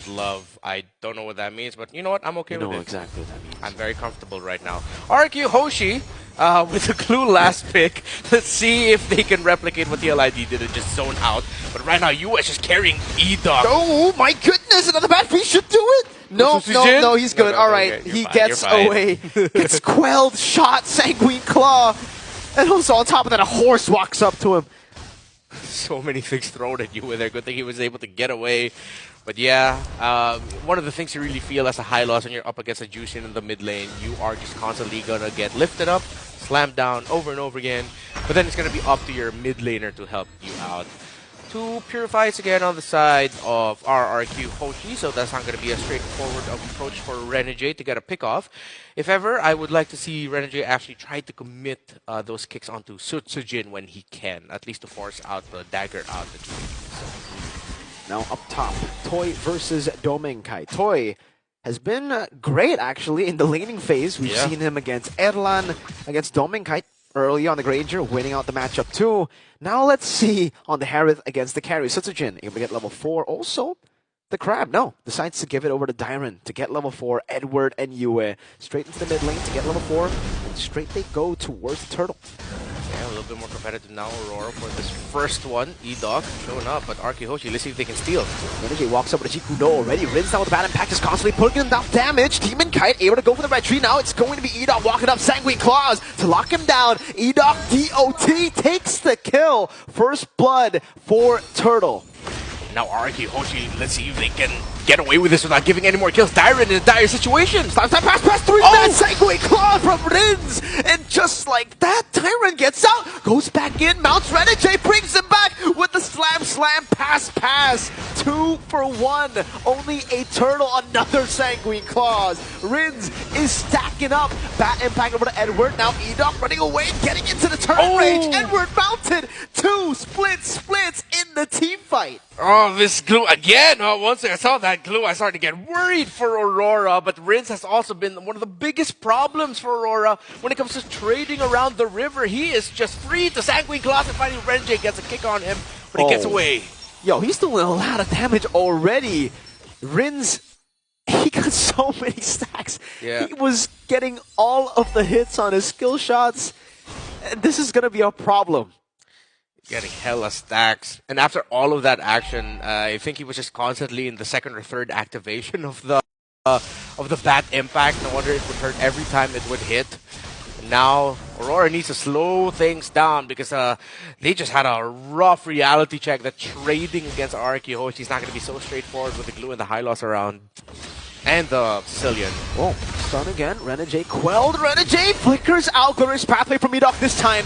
love. I don't know what that means, but you know what? I'm okay with it. You know exactly what that means. I'm very comfortable right now. RRQ HOSHI with the glue last pick. Let's see if they can replicate what the LID did and just zone out. But right now, US is carrying E-Dog. Oh my goodness, another bad piece should do it! No, he's good. No, Alright, okay, he fine, gets away. Gets quelled, shot, Sanguine Claw. And also on top of that, a horse walks up to him. So many things thrown at you with there. Good thing he was able to get away. But yeah, one of the things you really feel as a high loss when you're up against a Juicing in the mid lane, you are just constantly gonna get lifted up, slammed down over and over again. But then it's gonna be up to your mid laner to help you out. To Purify is again on the side of RRQ HOSHI, so that's not going to be a straightforward approach for Renegade to get a pick off. If ever, I would like to see Renegade actually try to commit those kicks onto Sutsujin when he can, at least to force out the dagger out. Now up top, Toy versus Domenkai. Toy has been great actually in the laning phase. We've seen him against Erlan, against Domenkai early on the Granger, winning out the matchup too. Now let's see on the Harith against the carry. Sutsujin able to get level 4. Also, the Crab, decides to give it over to Dyron to get level 4. Edward and Yue straight into the mid lane to get level 4. And straight they go towards the Turtle. Yeah, a little bit more competitive now, Aurora, for this first one. E-Dog showing up, but RRQ HOSHI, let's see if they can steal. Renegade walks up with a Jikuno already. Rinse down with the bad impact, is constantly putting him down damage. Demon Kite able to go for the red tree. Now it's going to be E-Dog walking up Sanguine Claws to lock him down. E-Dog DOT takes the kill. First blood for Turtle. Now RRQ HOSHI, let's see if they can get away with this without giving any more kills. Dyron in a dire situation. Time pass through that Sanguine Claw from Rins. And just like that, Dyron gets out, goes back in, mounts Renegade, brings him back with the slam, pass. 2 for 1. Only a Turtle, another Sanguine Claws. Rins is stacking up. Bat impact over to Edward. Now E-Dog running away, getting into the turn range. Edward mounted. 2 splits in the team fight. Oh, this glue again. Oh, once I saw that glue, I started to get worried for Aurora. But Rins has also been one of the biggest problems for Aurora when it comes to trading around the river. He is just free to Sanguine Claws, and finally Renegade gets a kick on him, but he gets away. Yo, he's doing a lot of damage already. Rins, he got so many stacks. Yeah. He was getting all of the hits on his skill shots. And this is going to be a problem. Getting hella stacks. And after all of that action, I think he was just constantly in the second or third activation of the bat impact. No wonder it would hurt every time it would hit. Now, Aurora needs to slow things down because they just had a rough reality check that trading against RRQ HOSHI is not going to be so straightforward with the glue and the high loss around. And the Sicilian. Oh, stun again. Renegade quelled. Renegade flickers out. Glorious pathway from E-Dog this time.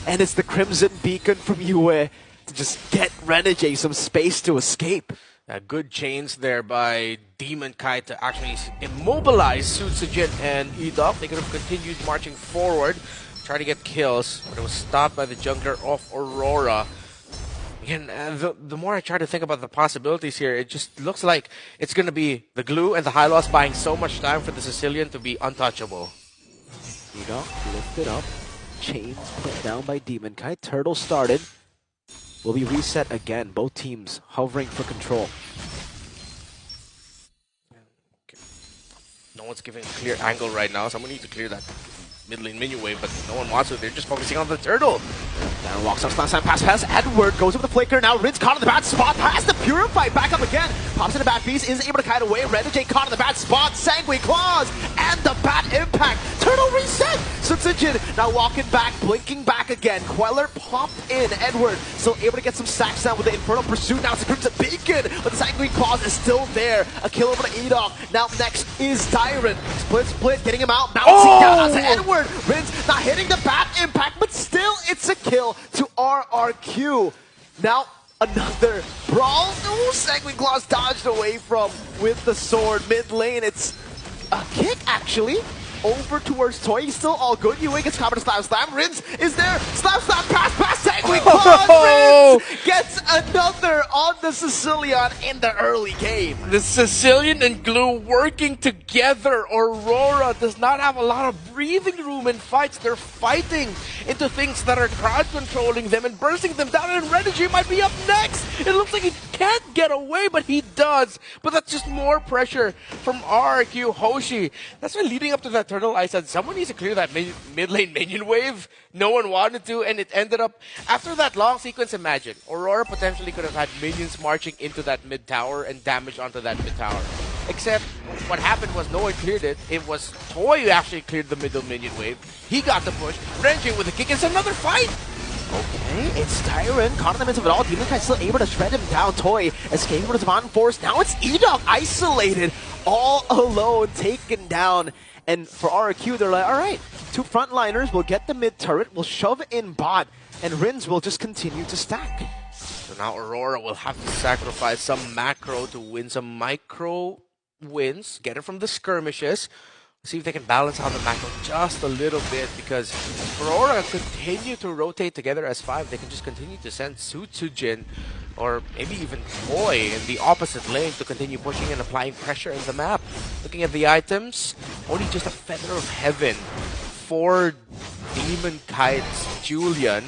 And it's the Crimson Beacon from Yue to just get Renegade some space to escape. Good chains there by Demon Kite to actually immobilize Sutsujin and E-Dog. They could have continued marching forward, trying to get kills, but it was stopped by the jungler of Aurora. Again, the more I try to think about the possibilities here, it just looks like it's going to be the glue and the high loss buying so much time for the Sicilian to be untouchable. E-Dog lifted up. Chains put down by Demon Kite. Turtle started. Will be reset again. Both teams hovering for control. Okay. No one's giving a clear angle right now. Someone needs to clear that mid lane minion wave, but no one wants to. They're just focusing on the Turtle. Down walks up, slam, pass. Edward goes over the flicker. Now Rin's caught in the bad spot. Has the Purify back up again. Pops in the bad piece. Is able to kite away. Renegade caught in the bad spot. Sanguine Claws. And the bad impact. Turtle reset. Sutsujin now walking back, blinking back again. Queller popped in. Edward still able to get some stacks down with the Infernal Pursuit. Now it's a Crimson Beacon, but the Sanguine Claws is still there. A kill over to E-Dog. Now next is Dyron. Split, getting him out. Bouncing down to Edward. Rin's not hitting the bad impact, but still it's a kill to RRQ. Now another brawl. Ooh, Sanguine Claws dodged away from with the sword. Mid lane, it's a kick actually. Over towards Toy, he's still all good. Yue gets covered to slam. Rins is there. Slam, pass. Sanguine Sanguine Claws! Rinse gets another on the Sicilian in the early game. The Sicilian and Glue working together. Aurora does not have a lot of breathing room in fights. They're fighting into things that are crowd controlling them and bursting them down, and Renergy might be up next. It looks like he can't get away, but he does. But that's just more pressure from RRQ HOSHI. That's why leading up to that turtle, I said someone needs to clear that mid lane minion wave. No one wanted to, and it ended up, after that long sequence, imagine, Aurora potentially could have had minions marching into that mid tower and damage onto that mid tower. Except what happened was no one cleared it. It was Toy who actually cleared the middle minion wave. He got the push. Renji with a kick. It's another fight. Okay, it's Tyrant caught in the midst of it all. Demonkite still able to shred him down. Toy escaping from his Divine Force. Now it's E-Dog isolated, all alone, taken down. And for RRQ, they're like, all right, two frontliners will get the mid turret, will shove in bot, and Rins will just continue to stack. So now Aurora will have to sacrifice some macro to win some micro wins, get it from the skirmishes. See if they can balance out the macro just a little bit, because Aurora continue to rotate together as 5. They can just continue to send Sutsujin or maybe even Toy in the opposite lane to continue pushing and applying pressure in the map. Looking at the items, only just a Feather of Heaven for Demon Kite's Julian.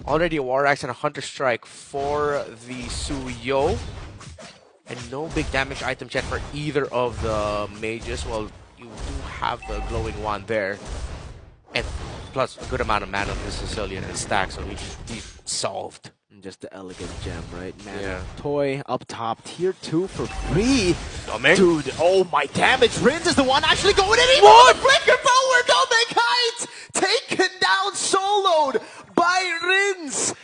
Already a War Axe and a Hunter Strike for the Suyo. And no big damage items yet for either of the mages. Well, you do have the glowing wand there, and plus a good amount of mana on the Sicilian and stack, so he's solved. And just the elegant gem, right? Mana. Yeah. Toy up top, tier 2 for free. Doming. Dude, oh my damage. Rins is the one actually going in. What? Flicker forward, Doming Kite! Taken down, soloed by Rins.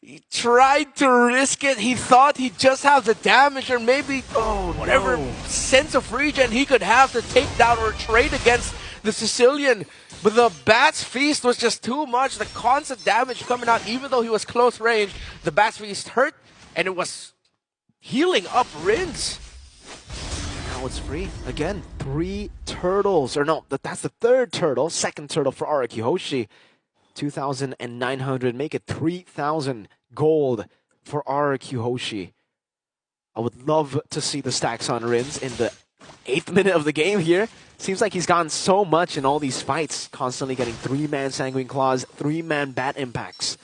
He tried to risk it. He thought he'd just have the damage or maybe whatever sense of regen he could have to take down or trade against the Sicilian. But the Bat's Feast was just too much. The constant damage coming out, even though he was close range, the Bat's Feast hurt, and it was healing up Rins. Now it's free. Again, 3 turtles. Or no, that's the 3rd turtle. 2nd turtle for RRQ HOSHI. 2,900. Make it 3,000 gold for RRQ HOSHI. I would love to see the stacks on Rins in the 8th minute of the game here. Seems like he's gotten so much in all these fights, constantly getting 3-man Sanguine Claws, 3-man Bat Impacts.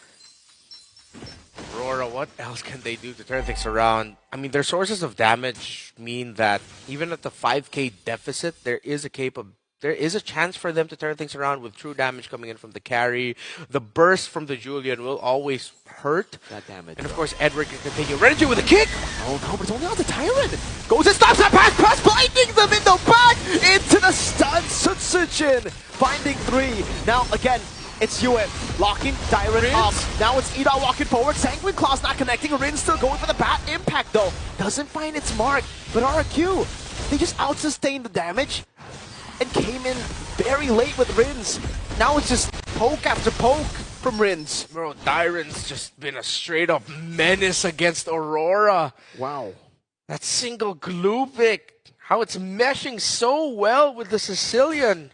Aurora, what else can they do to turn things around? I mean, their sources of damage mean that even at the 5k deficit, there is a chance for them to turn things around with true damage coming in from the carry. The burst from the Julian will always hurt. That damage. And of course, Edward can continue. Renergy with a kick! Oh no, but it's only on the Tyrant! Goes and stops that pass, blinding them in the back! Into the stun, Sutsujin! Finding 3. Now, again, it's UN locking Tyrant up. Now it's Ida walking forward. Sanguine Claw's not connecting. Rin still going for the Bat Impact, though. Doesn't find its mark. But RRQ, they just out-sustained the damage and came in very late with Rins. Now it's just poke after poke from Rins. Bro, Tyrant's just been a straight-up menace against Aurora. Wow. That single glue pick, how it's meshing so well with the Sicilian.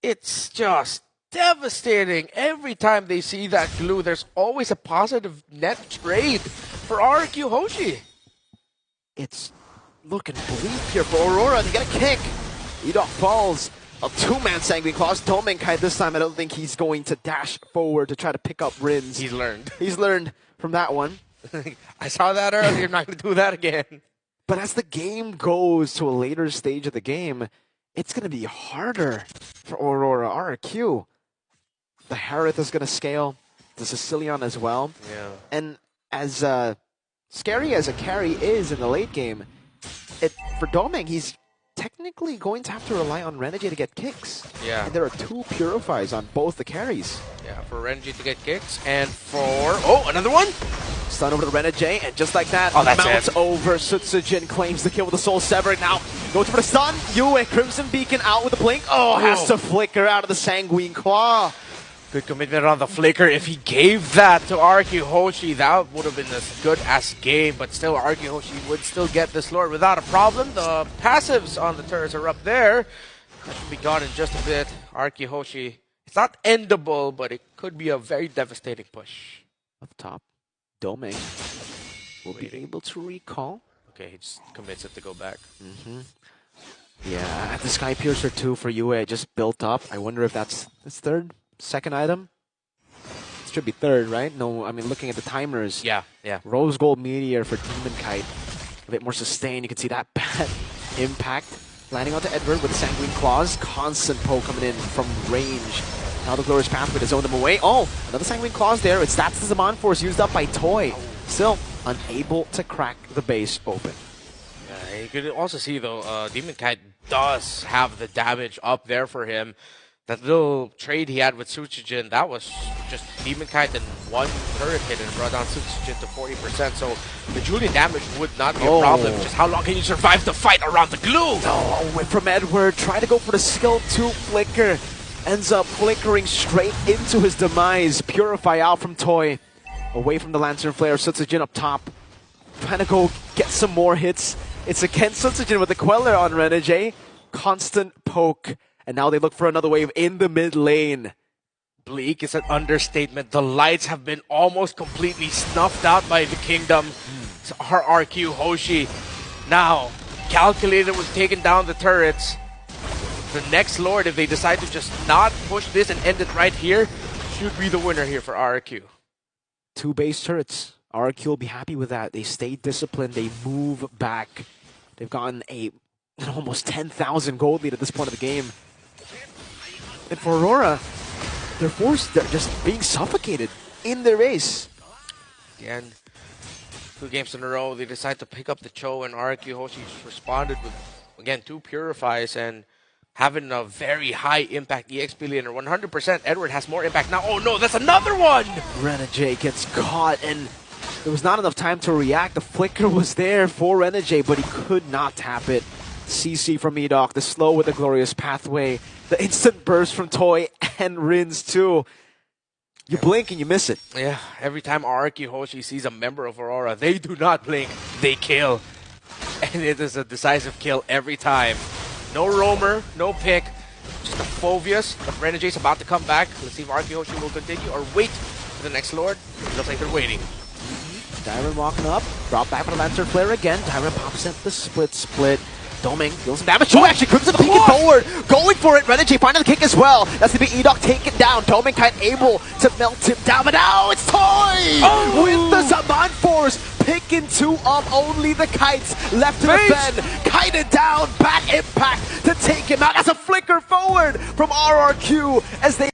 It's just devastating. Every time they see that glue, there's always a positive net trade for RRQ HOSHI. It's looking bleak here for Aurora. They get a kick. Edok falls. A 2-man Sanguine Claws. Domenkite this time, I don't think he's going to dash forward to try to pick up Rins. He's learned. He's learned from that one. I saw that earlier. I'm not going to do that again. But as the game goes to a later stage of the game, it's going to be harder for Aurora. RRQ. The Harith is going to scale. The Sicilian as well. Yeah. And as scary as a carry is in the late game, for Domeng, he's technically going to have to rely on Renergy to get kicks. Yeah. And there are 2 Purifies on both the carries. Yeah, for Renergy to get kicks, and for... Oh, another one? Stun over to Renergy, and just like that, that's mounts it. over. Sutsujin claims the kill with the Soul Severed. Now, goes for the stun. Yue, Crimson Beacon out with the blink. Oh, has to flicker out of the Sanguine Claw. Good commitment on the flicker. If he gave that to RRQ HOSHI, that would have been as good as game. But still, RRQ HOSHI would still get this Lord without a problem. The passives on the turrets are up there. That should be gone in just a bit. RRQ HOSHI, it's not endable, but it could be a very devastating push. Up top, Doming will be able to recall. Okay, he just commits it to go back. Yeah, the Sky Piercer 2 for UA just built up. I wonder if that's his second item? It should be third, right? No, I mean, looking at the timers. Yeah. Rose Gold Meteor for Demon Kite. A bit more sustained. You can see that bad impact. Landing onto Edward with the Sanguine Claws. Constant poke coming in from range. Now the Glorious Pathway to zone them away. Oh, another Sanguine Claws there. It's that's the Zaman Force used up by Toy. Still unable to crack the base open. Yeah, you could also see, though, Demon Kite does have the damage up there for him. That little trade he had with Suchijin, that was just Demon Kite and one turret hit and brought down Suchijin to 40%. So the Julian damage would not be a problem. Just how long can you survive the fight around the glue? Oh, from Edward, try to go for the skill 2 flicker. Ends up flickering straight into his demise. Purify out from Toy. Away from the Lantern Flare, Sutsujin up top. Trying to go get some more hits. It's again Sutsujin with the Queller on Renegade. Constant poke. And now they look for another wave in the mid lane. Bleak is an understatement. The lights have been almost completely snuffed out by the Kingdom. It's RRQ Hoshi. Now, Calculator was taking down the turrets. The next Lord, if they decide to just not push this and end it right here, should be the winner here for RRQ. 2 base turrets. RRQ will be happy with that. They stay disciplined. They move back. They've gotten an almost 10,000 gold lead at this point of the game. And for Aurora, they're just being suffocated in their base. Again, 2 games in a row, they decide to pick up the Cho, and RRQ Hoshi just responded with, again, 2 Purifies and having a very high impact EXP laner. 100% Edward has more impact now. Oh no, that's another one! Renegade gets caught, and there was not enough time to react. The flicker was there for Renegade, but he could not tap it. CC from Edoc, the slow with the Glorious Pathway, the instant burst from Toy and Rins too. You blink and you miss it. Yeah, every time RRQ Hoshi sees a member of Aurora, they do not blink, they kill. And it is a decisive kill every time. No roamer, no pick, just a Phobius. But Renegade's about to come back. Let's see if RRQ Hoshi will continue or wait for the next Lord. It looks like they're waiting. Dyron walking up, drop back with a Lantern Flare again. Dyron pops in the split. Doming deals some damage. Oh, actually, Crimson peeking forward, going for it. Renegade finding the kick as well. That's to be Edoc taken down. Doming Kite able to melt him down, but now it's Toy with the Zaman Force, picking 2 up. Only the Kites left to defend. Kited down, bad impact to take him out as a flicker forward from RRQ as they